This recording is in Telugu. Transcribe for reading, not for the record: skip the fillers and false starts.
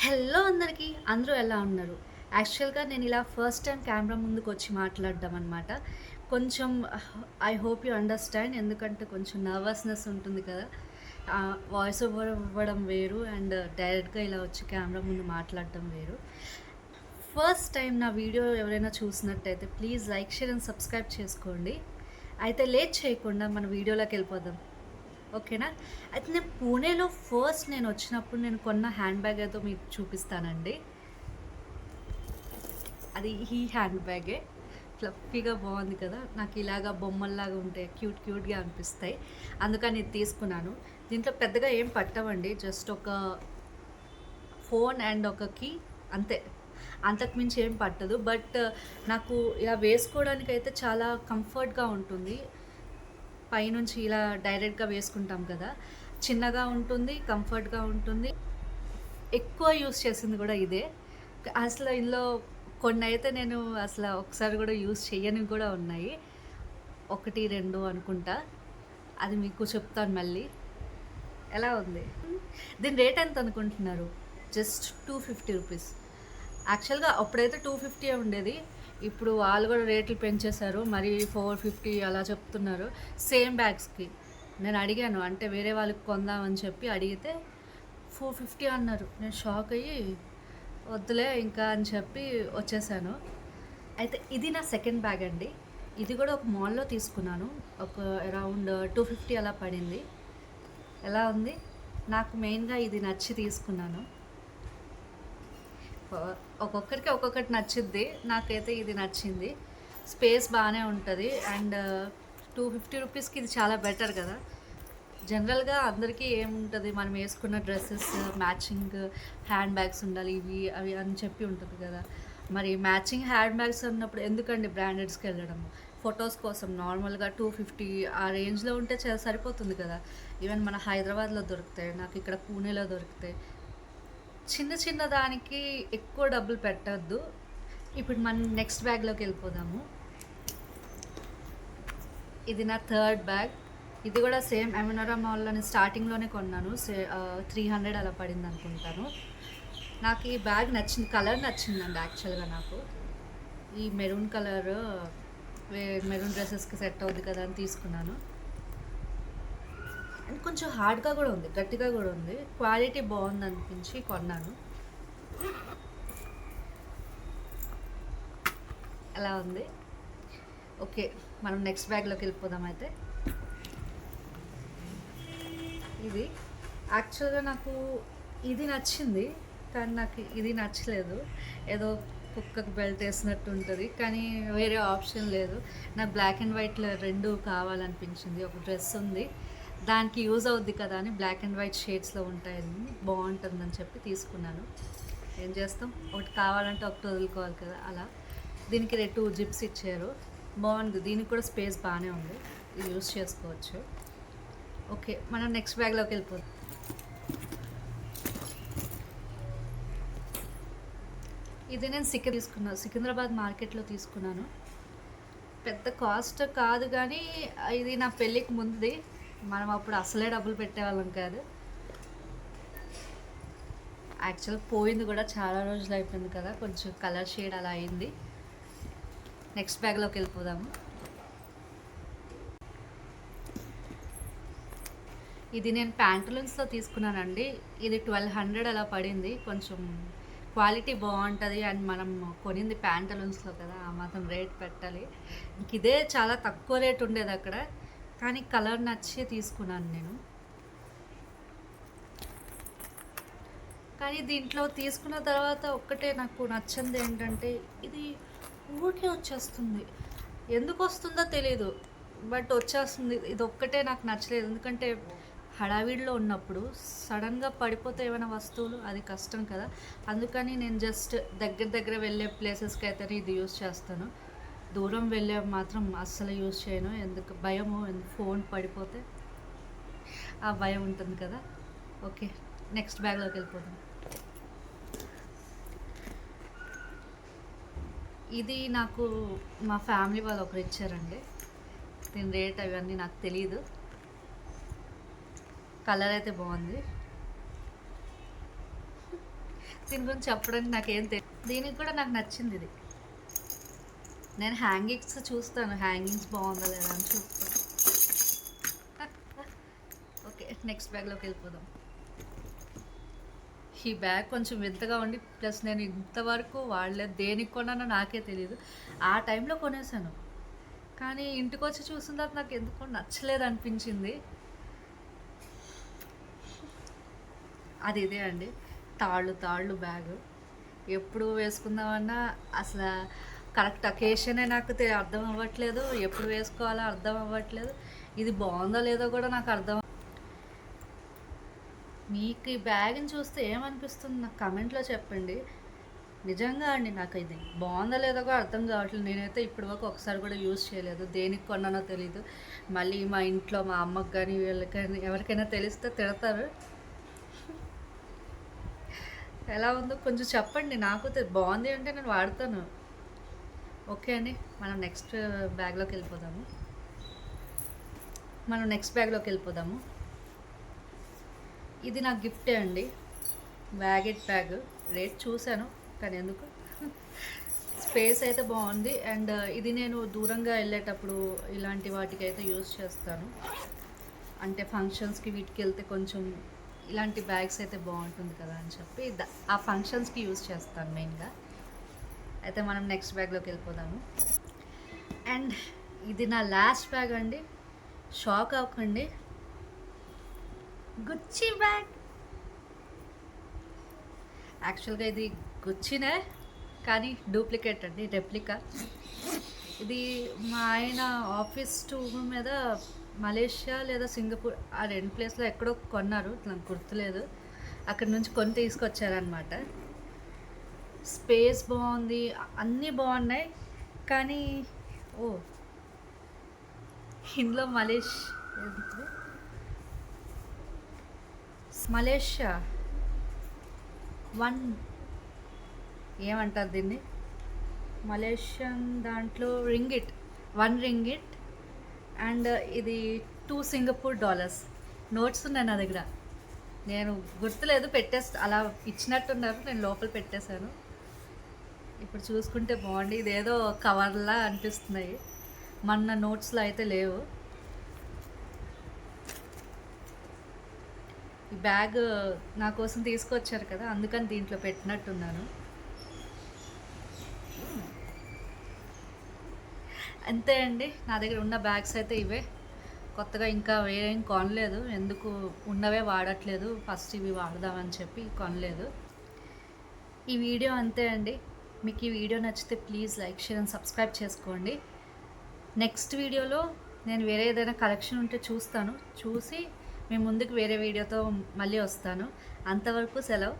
హలో అందరికీ! అందరూ ఎలా ఉన్నారు? యాక్చువల్‌గా నేను ఇలా ఫస్ట్ టైమ్ కెమెరా ముందుకొచ్చి మాట్లాడడం అనమాట. కొంచెం ఐ హోప్ యూ అండర్‌స్టాండ్. ఎందుకంటే కొంచెం నర్వస్‌నెస్ ఉంటుంది కదా! వాయిస్ ఓవర్ ఇవ్వడం వేరు అండ్ డైరెక్ట్‌గా ఇలా వచ్చి కెమెరా ముందు మాట్లాడడం వేరు. ఫస్ట్ టైమ్ నా వీడియో ఎవరైనా చూసినట్టయితే please like, share and subscribe చేసుకోండి. అయితే లేట్ చేయకుండా మన వీడియోలోకెళ్ళిపోదాం. ఓకేనా? అయితే నేను పూణేలో ఫస్ట్ నేనొచ్చినప్పుడు నేను కొన్న హ్యాండ్ బ్యాగ్ ఏదో మీకు చూపిస్తానండి. అది ఈ హ్యాండ్ బ్యాగే. ఫ్లఫీగా బావుంది కదా! నాకిలాగా బొమ్మల్లాగా ఉంటే క్యూట్‌గా అనిపిస్తాయి. అందుకని ఇది తీసుకున్నాను. దీంట్లో పెద్దగా ఏం పట్టవండి. జస్ట్ ఒక ఫోన్ అండ్ ఒక కీ అంతే. అంతకు మించి ఏం పట్టదు. బట్ నాకు ఇలా వేసుకోవడానికైతే చాలా కంఫర్ట్‌గా ఉంటుంది. పైనుంచి ఇలా డైరెక్ట్‌గా వేసుకుంటాం కదా! చిన్నగా ఉంటుంది, కంఫర్ట్‌గా ఉంటుంది. ఎక్కువ యూజ్ చేసింది గూడా ఇదే. అసలు ఇందులో కొన్నైతే నేను అసల ఒకసారి గూడా యూజ్ చెయ్యనివి గూడా ఉన్నాయి. 1, 2 అనుకుంటా. అది మీకు చెప్తాను మళ్ళీ. ఎలా ఉంది? దీని రేట్ ఎంత అనుకుంటున్నారు? జస్ట్ రూ. 250. యాక్చువల్‌గా అప్పుడైతే 250 ఉండేది. ఇప్పుడు వాళ్ళు గూడా రేట్లు పెంచేశారు. మరి 450 అలా చెప్తున్నారు. సేమ్ బ్యాగ్స్‌కి. నేను అడిగాను. అంటే వేరే వాళ్ళకి కొందామని చెప్పి అడిగితే 450 అన్నారు. నేను షాక్ అయ్యి వద్దులే ఇంకా అని చెప్పి వచ్చేసాను. అయితే ఇది నా సెకండ్ బ్యాగ్ అండి. ఇది గూడా ఒక మాల్‌లో తీసుకున్నాను. ఒక అరౌండ్ 250 అలా పడింది. ఎలా ఉంది? నాకు మెయిన్‌గా ఇది నచ్చి తీసుకున్నాను. ఒక్కొక్కరికి ఒక్కొక్కటి నచ్చుద్ది. నాకైతే ఇది నచ్చింది. స్పేస్ బానే ఉంటది. అండ్ రూ. 250కి ఇది చాలా బెటర్ గదా! జనరల్‌గా అందరికీ ఏముంటది మనం యేసుకున్న డ్రెసెస్ మ్యాచింగ్ హ్యాండ్ బ్యాగ్స్ ఉండాలి. ఇవి, అవి అని చెప్పి ఉంటది గదా! మరి మ్యాచింగ్ హ్యాండ్ బ్యాగ్స్ అన్నప్పుడు ఎందుకండి బ్రాండెడ్స్‌కెళ్ళడము? ఫోటోస్ కోసం నార్మల్‌గా 250 ఆ రేంజ్‌లో ఉంటే సరిపోతుంది కదా! ఈవెన్ మన హైదరాబాద్‌లో దొరుకుతాయి. నాకు ఇక్కడ పూణేలో దొరుకుతాయి. చిన్న చిన్న దానికి ఎక్కువ డబ్బులు పెట్టొద్దు. ఇప్పుడు మనం నెక్స్ట్ బ్యాగ్‌లోకెళ్ళిపోదాము. ఇది నా థర్డ్ బ్యాగ్. ఇది గూడా సేమ్ ఎమనరా మాల్‌లోనే స్టార్టింగ్‌లోనే కొన్నాను. 300 అలా పడిందనుకుంటాను. నాకు ఈ బ్యాగ్ నచ్చింది. కలర్ నచ్చిందండి యాక్చువల్‌గా నాకు. ఈ మెరూన్ కలరు మెరూన్ డ్రెసెస్‌కి సెట్ అవుద్ది కదా అని తీసుకున్నాను. అండ్ కొంచెం హార్డ్‌గా గూడా ఉంది. గట్టిగా గూడా ఉంది. క్వాలిటీ బావుందనిపించి కొన్నాను. ఎలా ఉంది? ఓకే. మనం నెక్స్ట్ బ్యాగ్‌లోకెళ్ళిపోదాం అయితే. ఇది యాక్చువల్‌గా నాకు ఇది నచ్చింది. కానీ నాకు ఇది నచ్చలేదు. ఏదో కుక్కకి బెల్ట్ ఏసినట్టు ఉంటది. కానీ వేరే ఆప్షన్ లేదు. నాకు బ్లాక్ అండ్ వైట్‌లో 2 కావాలనిపించింది. ఒక డ్రెస్ ఉంది. దానికి యూజ్ అవుద్ది కదా అని బ్లాక్ అండ్ వైట్ షేడ్స్‌లో ఉంటాయని బావుంటుందని చెప్పి తీసుకున్నాను. ఏం చేస్తాం? ఒకటి కావాలంటే ఒకటి వదులుకోవాలి కదా! అలా. దీనికి 2 జిప్స్ ఇచ్చారు. బావుంది. దీనికి కూడా స్పేస్ బానే ఉంది. ఇది యూజ్ చేసుకోవచ్చు. ఓకే. మనం నెక్స్ట్ బ్యాగ్‌లోకెళ్ళిపోదాం. ఇది నేను సికింద్రాబాద్ మార్కెట్‌లో తీసుకున్నాను. పెద్ద కాస్ట్ కాదు గానీ, ఇది నా పెళ్ళికి ముందుది. మనం అప్పుడు అసలే డబ్బులు పెట్టేవాళ్ళం కాదు. యాక్చువల్ పోయింది గూడా చాలా రోజులయిపోయింది కదా! కొంచెం కలర్ షేడ్ అలా అయింది. నెక్స్ట్ బ్యాగ్‌లోకెళ్ళిపోదాము. ఇది నేను ప్యాంటలూన్స్‌లో తీసుకున్నానండి. ఇది 1200 అలా పడింది. కొంచెం క్వాలిటీ బావుంటది. అండ్ మనం కొనింది ప్యాంటలూన్స్‌లో కదా! ఆ మాత్రం రేట్ పెట్టాలి. ఇదే చాలా తక్కువ రేట్ ఉండేదక్కడ. కానీ కలర్ నచ్చి తీసుకున్నాను నేను. కానీ దీంట్లో తీసుకున్న తర్వాత ఒక్కటే నాకు నచ్చనిది ఏంటంటే, ఇది ఊరికే వచ్చేస్తుంది. ఎందుకొస్తుందో తెలీదు. బట్ వచ్చేస్తుంది. ఇదొక్కటే నాకు నచ్చలేదు. ఎందుకంటే హడావిడిలో ఉన్నప్పుడు సడన్‌గా పడిపోతే ఏమైనా వస్తువులు అది కష్టం కదా! అందుకని నేను జస్ట్ దగ్గర వెళ్ళే ప్లేసెస్‌కైతేనే ఇది యూజ్ చేస్తాను. దూరం వెళ్ళే మాత్రం అస్సలు యూజ్ చేయను. ఎందుకు భయము ఫోన్ పడిపోతే ఆ భయం ఉంటుంది కదా! ఓకే. నెక్స్ట్ బ్యాగ్‌లోకెళ్ళిపోదాం. ఇది నాకు మా ఫ్యామిలీ వాళ్ళు ఒకరు ఇచ్చారండి. దీని రేట్ అవన్నీ నాకు తెలీదు. కలర్ అయితే బాగుంది. దీని గురించి చెప్పడానికి నాకేం తెలియదు. దీనికి కూడా నాకు నచ్చింది ఇది. నేను హ్యాంగింగ్స్ చూస్తాను, హ్యాంగింగ్స్ బాగుందా లేదా అని చూస్తాను. ఓకే, నెక్స్ట్ బ్యాగ్లోకి వెళ్ళిపోదాం. ఈ బ్యాగ్ కొంచెం వింతగా ఉండి, ప్లస్ నేను ఇంతవరకు వాడలేదు, దేనికి కొన్నానో నాకే తెలియదు. ఆ టైంలో కొనేసాను, కానీ ఇంటికి వచ్చి చూసిన తర్వాత నాకు ఎందుకో నచ్చలేదు అనిపించింది. అది ఇదే అండి, తాళ్ళు బ్యాగ్. ఎప్పుడు వేసుకుందామన్నా అసలు కరెక్ట్ అకేషనే నాకు అర్థం అవ్వట్లేదు, ఎప్పుడు వేసుకోవాలో అర్థం అవ్వట్లేదు. ఇది బాగుందో లేదో కూడా నాకు అర్థం. మీకు ఈ బ్యాగ్ని చూస్తే ఏమనిపిస్తుంది నాకు కమెంట్లో చెప్పండి. నిజంగా అండి, నాకు ఇది బాగుందో లేదో కూడా అర్థం కావట్లేదు. నేనైతే ఇప్పటివరకు ఒకసారి కూడా యూజ్ చేయలేదు, దేనికి కొన్నానో తెలీదు. మళ్ళీ మా ఇంట్లో మా అమ్మకి కానీ వీళ్ళకైనా ఎవరికైనా తెలిస్తే తిడతారు. ఎలా ఉందో కొంచెం చెప్పండి, నాకు బాగుంది అంటే నేను వాడతాను. ఓకే అండి, మనం నెక్స్ట్ బ్యాగ్లోకి వెళ్ళిపోదాము. ఇది నా గిఫ్టే అండి, బ్యాగెట్ బ్యాగ్. రేట్ చూశాను కానీ ఎందుకు, స్పేస్ అయితే బాగుంది. అండ్ ఇది నేను దూరంగా వెళ్ళేటప్పుడు ఇలాంటి వాటికి అయితే యూజ్ చేస్తాను. అంటే ఫంక్షన్స్కి వీటికి వెళ్తే కొంచెం ఇలాంటి బ్యాగ్స్ అయితే బాగుంటుంది కదా అని చెప్పి ఆ ఫంక్షన్స్కి యూజ్ చేస్తాను మెయిన్గా. అయితే మనం నెక్స్ట్ బ్యాగ్లోకి వెళ్ళిపోదాము. అండ్ ఇది నా లాస్ట్ బ్యాగ్ అండి, షాక్ అవ్వకండి. గుచ్చి బ్యాగ్. యాక్చువల్గా ఇది గుచ్చినే, కానీ డూప్లికేట్ అండి, రెప్లికా. ఇది మా ఆయన ఆఫీస్ టూర్ మీద మలేషియా లేదా సింగపూర్ ఆ రెండు ప్లేస్లో ఎక్కడో కొన్నారు, నాకు గుర్తులేదు. అక్కడి నుంచి కొని తీసుకొచ్చారనమాట. స్పేస్ బాగుంది, అన్నీ బాగున్నాయి, కానీ ఇందులో మలేషియా ఏమంటారు దీన్ని, మలేషియన్ దాంట్లో రింగిట్, 1 రింగిట్. అండ్ ఇది 2 సింగపూర్ డాలర్స్ నోట్స్ ఉన్నాయి నా దగ్గర. నేను గుర్తులేదు, అలా ఇచ్చినట్టున్నారు, నేను లోపల పెట్టేశాను. ఇప్పుడు చూసుకుంటే బాగుంది, ఇదేదో కవర్లా అనిపిస్తున్నాయి, మన నోట్స్లో అయితే లేవు. ఈ బ్యాగ్ నా కోసం తీసుకొచ్చారు కదా, అందుకని దీంట్లో పెట్టినట్టున్నాను. అంతే అండి, నా దగ్గర ఉన్న బ్యాగ్స్ అయితే ఇవే. కొత్తగా ఇంకా వేరేం కొనలేదు, ఎందుకు ఉన్నవే వాడట్లేదు, ఫస్ట్ ఇవి వాడదామని చెప్పి కొనలేదు. ఈ వీడియో అంతే అండి. మీకు ఈ వీడియో నచ్చితే please like, share and subscribe చేసుకోండి. నెక్స్ట్ వీడియోలో నేను వేరే ఏదైనా కలెక్షన్ ఉంటే చూసి మీ ముందుకు వేరే వీడియోతో మళ్ళీ వస్తాను. అంతవరకు సెలవు.